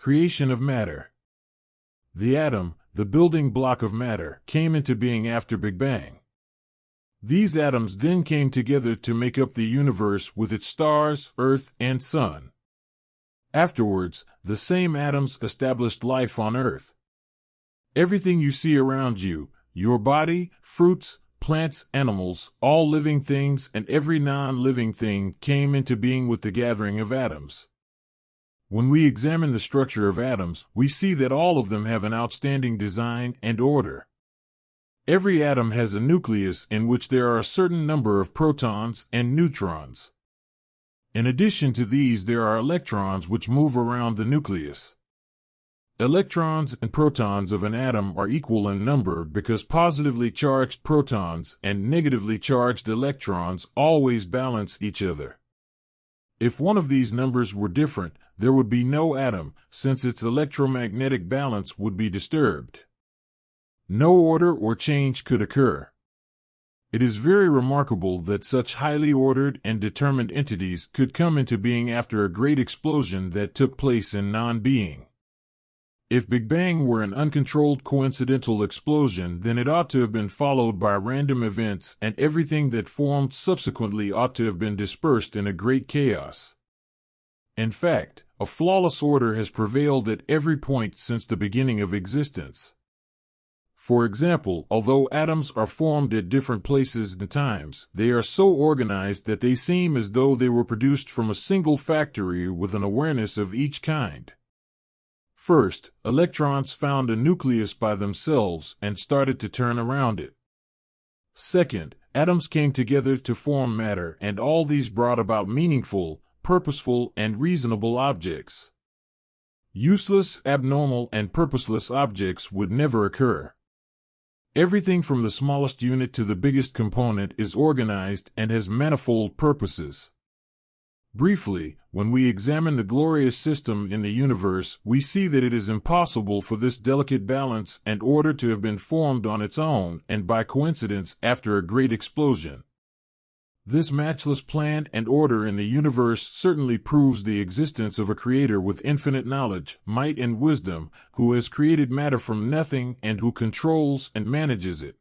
Creation of matter. The atom, the building block of matter, came into being after Big Bang. These atoms then came together to make up the universe with its stars, Earth, and Sun. Afterwards, the same atoms established life on Earth. Everything you see around you, your body, fruits, plants, animals, all living things, and every non-living thing came into being with the gathering of atoms. When we examine the structure of atoms, we see that all of them have an outstanding design and order. Every atom has a nucleus in which there are a certain number of protons and neutrons. In addition to these, there are electrons which move around the nucleus. Electrons and protons of an atom are equal in number because positively charged protons and negatively charged electrons always balance each other. If one of these numbers were different, there would be no atom, since its electromagnetic balance would be disturbed. No order or change could occur. It is very remarkable that such highly ordered and determined entities could come into being after a great explosion that took place in non-being. If Big Bang were an uncontrolled coincidental explosion, then it ought to have been followed by random events, and everything that formed subsequently ought to have been dispersed in a great chaos. In fact, a flawless order has prevailed at every point since the beginning of existence. For example, although atoms are formed at different places and times, they are so organized that they seem as though they were produced from a single factory with an awareness of each kind. First, electrons found a nucleus by themselves and started to turn around it. Second, atoms came together to form matter, and all these brought about meaningful, purposeful, and reasonable objects. Useless, abnormal, and purposeless objects would never occur. Everything from the smallest unit to the biggest component is organized and has manifold purposes. Briefly, when we examine the glorious system in the universe, we see that it is impossible for this delicate balance and order to have been formed on its own and by coincidence after a great explosion. This matchless plan and order in the universe certainly proves the existence of a creator with infinite knowledge, might, and wisdom, who has created matter from nothing and who controls and manages it.